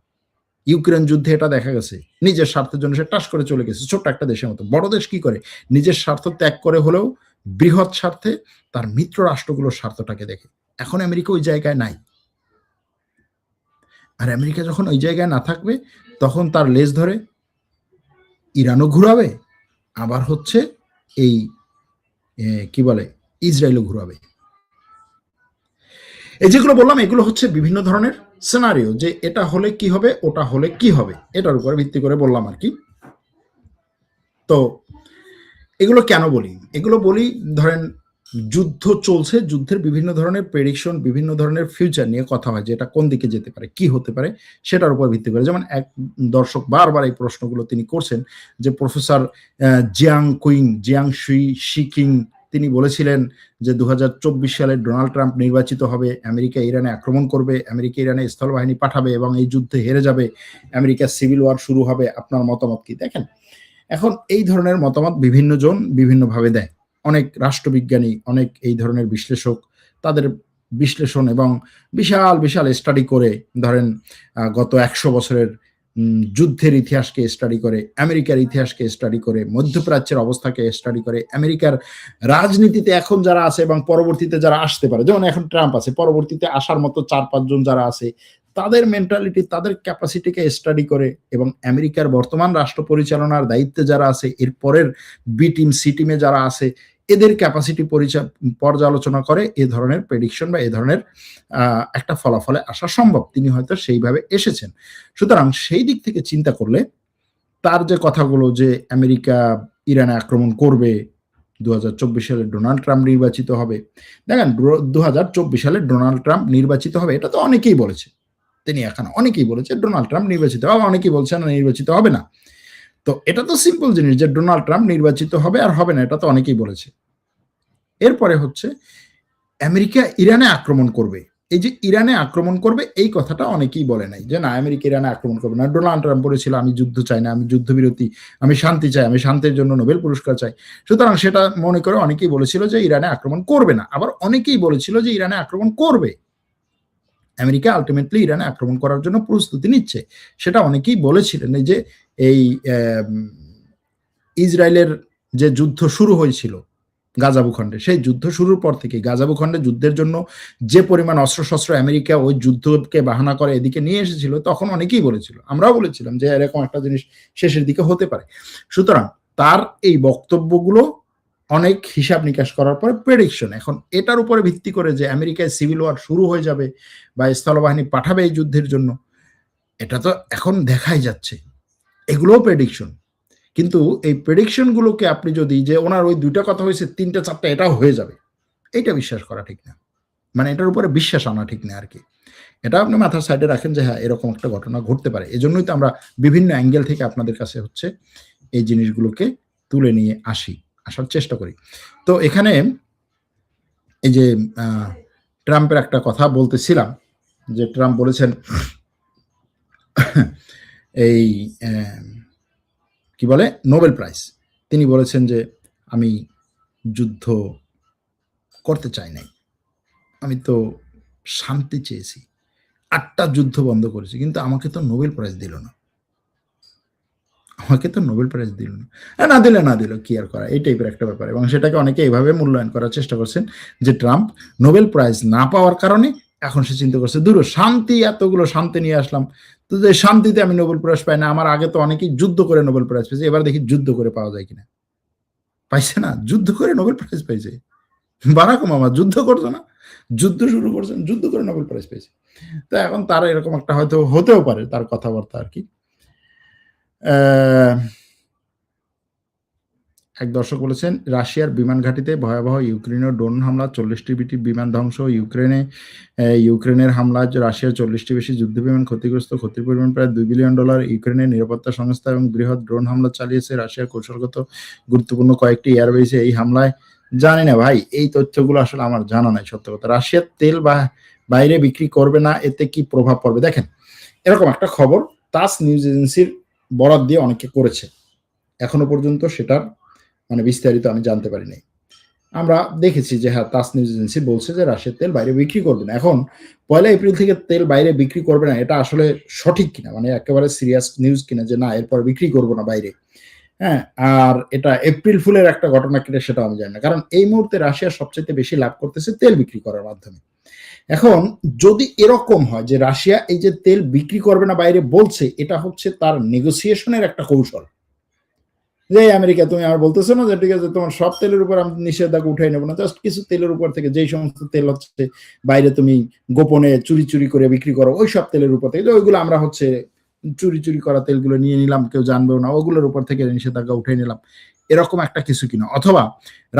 ইউক্রেন যুদ্ধে এটা দেখা গেছে, নিজের স্বার্থের জন্য সে টাস করে চলে গেছে, ছোট্ট একটা দেশের মতো। বড় দেশ কি করে, নিজের স্বার্থ ত্যাগ করে হলেও বৃহৎ স্বার্থে তার মিত্র রাষ্ট্রগুলোর স্বার্থটাকে দেখে। এখন আমেরিকা ওই জায়গায় নাই, আর আমেরিকা যখন ওই জায়গায় না থাকবে, তখন তার লেজ ধরে ইরানও ঘুরাবে, আবার হচ্ছে এই কি বলে ইসরায়েলও ঘুরাবে। এই যেগুলো বললাম, এগুলো হচ্ছে বিভিন্ন ধরনের সিনারিও, যে এটা হলে কি হবে, ওটা হলে কি হবে, এটার উপরে ভিত্তি করে বললাম আর কি। তো এগুলো কেন বলি, এগুলো বলি, ধরেন যুদ্ধ চলছে, যুদ্ধের বিভিন্ন ধরনের প্রেডিকশন, বিভিন্ন ধরনের ফিউচার নিয়ে কথা হয়, যে এটা কোন দিকে যেতে পারে, কি হতে পারে, সেটার উপর ভিত্তি করে। যেমন এক দর্শক বারবার এই প্রশ্নগুলো তিনি করছেন, যে প্রফেসর জিয়াং শিকিং তিনি বলেছিলেন যে 2024 সালে ডোনাল্ড ট্রাম্প নির্বাচিত হবে, আমেরিকা ইরানে আক্রমণ করবে, আমেরিকা ইরানে স্থলবাহিনী পাঠাবে এবং এই যুদ্ধে হেরে যাবে, আমেরিকার সিভিল ওয়ার শুরু হবে। আপনার মতামত কি? দেখেন, এখন এই ধরনের মতামত বিভিন্ন জন বিভিন্নভাবে দেয়, অনেক রাষ্ট্রবিজ্ঞানী, অনেক এই ধরনের বিশ্লেষক তাদের বিশ্লেষণ এবং বিশাল বিশাল স্টাডি করে, ধরেন গত 100 বছরের যুদ্ধের ইতিহাসকে স্টাডি করে, আমেরিকার ইতিহাসকে স্টাডি করে, মধ্যপ্রাচ্যের অবস্থাকে স্টাডি করে, আমেরিকার রাজনীতিতে এখন যারা আছে এবং পরবর্তীতে যারা আসতে পারে, যেমন এখন ট্রাম্প আছে, পরবর্তীতে আসার মতো ৪-৫ জন যারা আছে তাদের মেন্টালিটি, তাদের ক্যাপাসিটিকে স্টাডি করে, এবং আমেরিকার বর্তমান রাষ্ট্র পরিচালনার দায়িত্বে যারা আছে, এর পরের বি টিম সি টিমে যারা আছে, এদের ক্যাপাসিটি পর্যালোচনা করে এ ধরনের প্রেডিকশন বা এ ধরনের একটা ফলাফলে আসা সম্ভব। তিনি হয়তো সেইভাবে এসেছেন। সুতরাং সেই দিক থেকে চিন্তা করলে তার যে কথাগুলো যে আমেরিকা ইরানে আক্রমণ করবে, 2024 সালে ডোনাল্ড ট্রাম্প নির্বাচিত হবে, দেখেন 2024 সালে ডোনাল্ড ট্রাম্প নির্বাচিত হবে, এটা তো অনেকেই বলেছে, তিনি এখন অনেকেই বলেছে ডোনাল্ড ট্রাম্প নির্বাচিত হবে, অনেকেই বলছে না নির্বাচিত হবে না। তো এটা তো সিম্পল জিনিস যে ডোনাল্ড ট্রাম্প নির্বাচিত হবে আর হবে না, এটা তো অনেকেই বলেছে। এরপরে হচ্ছে আমেরিকা ইরানে আক্রমণ করবে, এই যে ইরানে আক্রমণ করবে এই কথাটা অনেকেই বলে নাই, যে না আমেরিকা ইরানে আক্রমণ করবে না। ডোনাল্ড ট্রাম্প বলেছিল আমি যুদ্ধ চাই না, আমি যুদ্ধবিরতি, আমি শান্তি চাই, আমি শান্তির জন্য নোবেল পুরস্কার চাই। সুতরাং সেটা মনে করে অনেকেই বলেছিল যে ইরানে আক্রমণ করবে না, আবার অনেকেই বলেছিল যে ইরানে আক্রমণ করবে। আমেরিকা আলটিমেটলি ইরানে আক্রমণ করার জন্য প্রস্তুতি নিচ্ছে, সেটা অনেকেই বলেছিলেন। এই যে এই ইসরায়েলের যে যুদ্ধ শুরু হয়েছিল গাজা ভূখণ্ডে, সেই যুদ্ধ শুরুর পর থেকে গাজা ভূখণ্ডে যুদ্ধের জন্য যে পরিমাণ অস্ত্রশস্ত্র আমেরিকা ওই যুদ্ধকে বাহানা করে এদিকে নিয়ে এসেছিল, তখন অনেকেই বলেছিল, আমরাও বলেছিলাম যে এরকম একটা জিনিস শেষের দিকে হতে পারে। সুতরাং তার এই বক্তব্যগুলো অনেক হিসাব নিকাশ করার পরে প্রেডিকশন, এখন এটার উপরে ভিত্তি করে যে আমেরিকায় সিভিল ওয়ার শুরু হয়ে যাবে বা স্থলবাহিনী পাঠাবে এই যুদ্ধের জন্য, এটা তো এখন দেখাই যাচ্ছে, এগুলোও প্রেডিকশন। কিন্তু এই প্রেডিকশন গুলোকে আপনি যদি যে ওনার ওই 2টা কথা হয়েছে 3টা 4টা এটাও হয়ে যাবে, এটা বিশ্বাস করা ঠিক না, মানে এটার উপরে বিশ্বাস আনা ঠিক না আর কি। এটা আপনি মাথার সাইডে রাখেন যে হ্যাঁ এরকম একটা ঘটনা ঘটতে পারে। এজন্যই তো আমরা বিভিন্ন অ্যাঙ্গেল থেকে আপনাদের কাছে হচ্ছে এই জিনিসগুলোকে তুলে নিয়ে আসার চেষ্টা করি। তো এখানে এই যে ট্রাম্পের একটা কথা বলতেছিলাম, যে ট্রাম্প বলেছেন এই কি বলে নোবেল প্রাইজ, তিনি বলেছেন যে আমি যুদ্ধ করতে চাই নাই, আমি তো শান্তি চেয়েছি, 8টা যুদ্ধ বন্ধ করেছি, কিন্তু আমাকে তো নোবেল প্রাইজ দিল না, আমাকে তো নোবেল প্রাইজ দিল না, না দিল কি আর করা, এই টাইপের একটা ব্যাপার। এবং সেটাকে অনেকে এইভাবে মূল্যায়ন করার চেষ্টা করছেন যে ট্রাম্প নোবেল প্রাইজ না পাওয়ার কারণে এখন সে চিন্তা করছে দূর শান্তি, এতগুলো শান্তি নিয়ে আসলাম, তো যে শান্তিতে আমি নোবেল প্রাইজ পাই না, আমার আগে তো অনেকেই যুদ্ধ করে নোবেল প্রাইজ পেয়েছে, এবার দেখি যুদ্ধ করে পাওয়া যায় কিনা। পাইছে না, যুদ্ধ করে নোবেল প্রাইজ পাইছে। বারাক ওবামা যুদ্ধ করতো না, যুদ্ধ শুরু করছেন, যুদ্ধ করে নোবেল প্রাইজ পেয়েছে। তো এখন তারা এরকম একটা হয়তো হতেও পারে তার কথাবার্তা আর কি। এক দর্শক বলেছেন রাশিয়ার বিমান ঘাঁটিতে ভয়াবহ ইউক্রেনীয় ড্রোন হামলা, 40টি বিমান ধ্বংস, ইউক্রেনের হামলায় রাশিয়ার 40টি বেশি যুদ্ধ বিমান ক্ষতিগ্রস্ত, ক্ষতির পরিমাণ প্রায় $2 বিলিয়ন। ইউক্রেনের নিরাপত্তা সংস্থা এবং বৃহৎ ড্রোন হামলা চালিয়েছে রাশিয়ার কৌশলগত গুরুত্বপূর্ণ কয়েকটি এয়ারবেসে এই হামলায়। জানি না ভাই, এই তথ্যগুলো আসলে আমার জানা নাই সত্য কথা। রাশিয়ার তেল বা বাইরে বিক্রি করবে না, এতে কি প্রভাব পড়বে? দেখেন এরকম একটা খবর তাস নিউজ এজেন্সির বরাত দিয়ে অনেকে করেছে, এখনো পর্যন্ত সেটার মানে বিস্তারিত আমি জানতে পারি নাই। আমরা দেখেছি যে হ্যাঁ তাস নিউজ এজেন্সি বলছে যে রাশিয়ার তেল বাইরে বিক্রি করবে না। এখন 1 এপ্রিল থেকে তেল বাইরে বিক্রি করবে না, এটা আসলে সঠিক কিনা, মানে একেবারে সিরিয়াস নিউজ কিনা যে না এরপর বিক্রি করবো না বাইরে, হ্যাঁ, আর এটা এপ্রিল ফুলের একটা ঘটনা কিনা সেটা আমি জানি না, কারণ এই মুহূর্তে রাশিয়া সবচেয়ে বেশি লাভ করতেছে তেল বিক্রি করার মাধ্যমে। এখন যদি এরকম হয় যে রাশিয়া এই যে তেল বিক্রি করবে না বাইরে বলছে, এটা হচ্ছে তার নেগোসিয়েশনের একটা কৌশল, যে আমেরিকা তুমি আমার বলতেছো না যে ঠিক আছে তোমার সব তেলের উপর আমি নিষেধাজ্ঞা উঠাই নেবো না, জাস্ট কিছু তেলের উপর থেকে, যেই সমস্ত তেল হচ্ছে বাইরে তুমি গোপনে চুরি করে বিক্রি করো, ওই সব তেলের উপর থেকে, ওইগুলো আমরা হচ্ছে চুরি করা তেলগুলো নিয়ে নিলাম, কেউ জানবেও না, ওগুলোর উপর থেকে নিষেধাজ্ঞা উঠে নিলাম, এরকম একটা কিছু কিনা। অথবা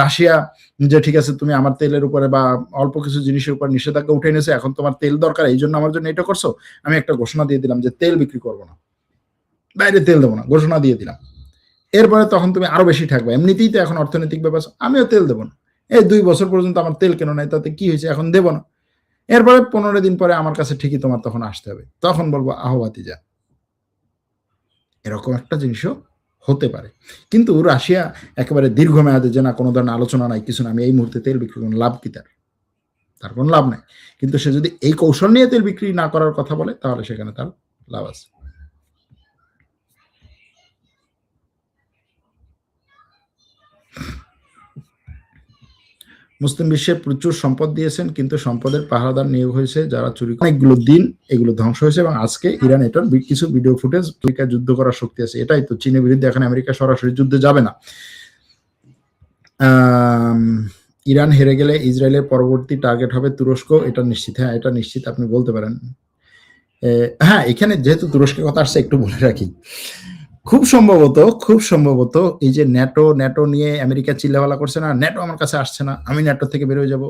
রাশিয়া যে ঠিক আছে তুমি আমার তেলের উপরে বা অল্প কিছু জিনিসের উপর নিষেধাজ্ঞা উঠে নিয়েছে, এখন তোমার তেল দরকার, এই জন্য আমার জন্য এটা করছো, আমি একটা ঘোষণা দিয়ে দিলাম যে তেল বিক্রি করবো না, বাইরে তেল দেবো না, ঘোষণা দিয়ে দিলাম। এরপরে তখন তুমি আরো বেশি থাকবে, এমনিতেই তো এখন অর্থনৈতিক ব্যাপার, আমিও তেল দেবো না, এই 2 বছর পর্যন্ত আমার তেল কেন নাই, তাতে কি হয়েছে, এখন দেবো না। এরপরে 15 দিন পরে আমার কাছে ঠিকই তোমার তখন আসতে হবে, তখন বলবো আহ্বাতি যা। এরকম একটা জিনিসও হতে পারে। কিন্তু রাশিয়া একেবারে দীর্ঘমেয়াদে যে না কোনো ধরনের আলোচনা নাই, কিছু না, আমি এই মুহূর্তে তেল বিক্রি করুন, লাভ কি তার কোনো লাভ নাই। কিন্তু সে যদি এই কৌশল নিয়ে তেল বিক্রি না করার কথা বলে, তাহলে সেখানে তার লাভ আছে। মুসলিম বিশ্বে প্রচুর সম্পদ দিয়েছেন, কিন্তু সম্পদের পাহারাদার নিয়োগ হয়েছে যারা চুরি অনেকগুলো দিন এগুলো ধ্বংস হয়েছে, এবং আজকে ইরান এটার কিছু ভিডিও ফুটেজ আমেরিকা যুদ্ধ করার শক্তি আছে। এটাই তো চীনের বিরুদ্ধে এখন আমেরিকা সরাসরি যুদ্ধে যাবে না। ইরান হেরে গেলে ইসরায়েলের পরবর্তী টার্গেট হবে তুরস্ক, এটা নিশ্চিত। হ্যাঁ, এটা নিশ্চিত, আপনি বলতে পারেন। হ্যাঁ, এখানে যেহেতু তুরস্কের কথা আসছে একটু বলে রাখি, খুব সম্ভবত এই যে ন্যাটো নিয়ে আমেরিকা চিল্লাপাল্লা করছে না, ন্যাটো আমার কাছে আসছে না, আমি ন্যাটো থেকে বের হয়ে যাব।